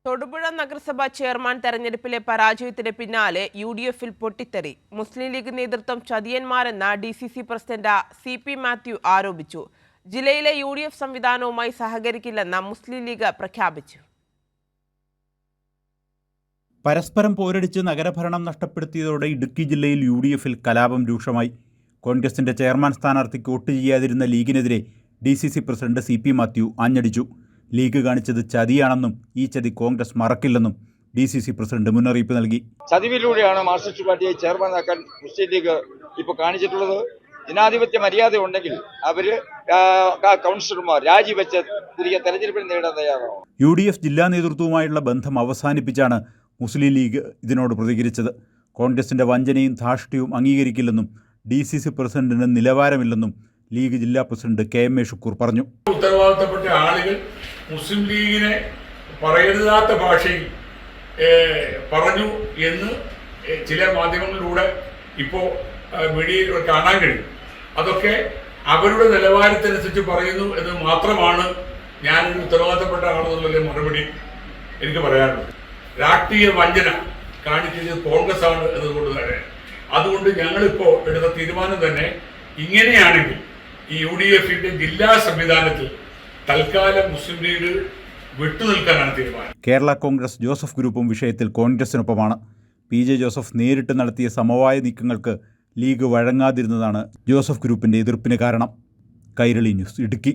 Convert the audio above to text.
തൊടുപുഴ നഗരസഭാ ചെയർമാൻ തെരഞ്ഞെടുപ്പിലെ പരാജയത്തിന് പിന്നാലെ UDF-ൽ പൊട്ടിത്തെറി. മുസ്ലിം ലീഗ് നേതൃത്വം ചതിയന്മാരെന്ന DCC പ്രസിഡന്റ് CP മാത്യു ആരോപിച്ചു. ജില്ലയിലെ UDF സംവിധാനവുമായി സഹകരിക്കില്ലെന്ന് മുസ്ലിം ലീഗ് പ്രഖ്യാപിച്ചു. പരസ്പരം പോരടിച്ച് നഗരഭരണം നഷ്ടപ്പെടുത്തിയതോടെ ഇടുക്കി ജില്ലയിൽ UDF-ൽ കലാപം രൂക്ഷമായി. കോൺഗ്രസിന്റെ ചെയർമാൻ സ്ഥാനാർത്ഥിക്ക് വോട്ട് ചെയ്യാതിരുന്ന ലീഗിനെതിരെ DCC പ്രസിഡന്റ് CP മാത്യു ആഞ്ഞടിച്ചു. ലീഗ് കാണിച്ചത് ചതിയാണെന്നും ഈ ചതി കോൺഗ്രസ് മറക്കില്ലെന്നും DCC പ്രസിഡന്റ് മുന്നറിയിപ്പ് നൽകി. ചതിവിലൂടെയാണ് മാർക്സിസ്റ്റ് പാർട്ടിയെ ചെയർമാനാക്കാൻ മുസ്ലിം ലീഗ് ഇപ്പോൾ കാണിച്ചിട്ടുള്ളത്. ജനാധിപത്യ മര്യാദ ഉണ്ടെങ്കിൽ അവര് കൗൺസിലർമാർ രാജിവെച്ച് തിരികെ തെരഞ്ഞെടുപ്പിൽ നേടാൻ തയ്യാറാണ്. UDF ജില്ലാ നേതൃത്വവുമായുള്ള ബന്ധം അവസാനിപ്പിച്ചാണ് മുസ്ലിം ലീഗ് ഇതിനോട് പ്രതികരിച്ചത്. കോൺഗ്രസിന്റെ വഞ്ചനയും ധാർഷ്ട്യവും അംഗീകരിക്കില്ലെന്നും DCC പ്രസിഡന്റിന് നിലവാരമില്ലെന്നും ലീഗ് ജില്ലാ പ്രസിഡന്റ് KM ഷുക്കൂർ പറഞ്ഞു. ഉത്തരവാദിത്തപ്പെട്ട ആളുകൾ മുസ്ലിം ലീഗിനെ പറയരുതാത്ത ഭാഷയിൽ പറഞ്ഞു എന്ന് ചില മാധ്യമങ്ങളിലൂടെ ഇപ്പോൾ മീഡിയയിൽ കാണാൻ കഴിയും. അതൊക്കെ അവരുടെ നിലവാരത്തിനനുസരിച്ച് പറയുന്നു എന്ന് മാത്രമാണ് ഞാനൊരു ഉത്തരവാദിത്തപ്പെട്ട ആളെന്നുള്ള മറുപടി എനിക്ക് പറയാനുള്ളത്. രാഷ്ട്രീയ വഞ്ചന കാണിക്കുന്നത് കോൺഗ്രസ് ആണ് എന്നതുകൊണ്ട് തന്നെ അതുകൊണ്ട് ഞങ്ങളിപ്പോൾ എടുത്ത തീരുമാനം തന്നെ ഇങ്ങനെയാണെങ്കിൽ ഈ UDF-ന്റെ ജില്ലാ സംവിധാനത്തിൽ തൽക്കാലം മുസ്ലിം ലീഗ് വിട്ടുനിൽക്കാനാണ് തീരുമാനം. കേരള കോൺഗ്രസ് ജോസഫ് ഗ്രൂപ്പും വിഷയത്തിൽ കോൺഗ്രസിനൊപ്പമാണ്. PJ ജോസഫ് നേരിട്ട് നടത്തിയ സമവായ നീക്കങ്ങൾക്ക് ലീഗ് വഴങ്ങാതിരുന്നതാണ് ജോസഫ് ഗ്രൂപ്പിന്റെ എതിർപ്പിന് കാരണം. കൈരളി ന്യൂസ്, ഇടുക്കി.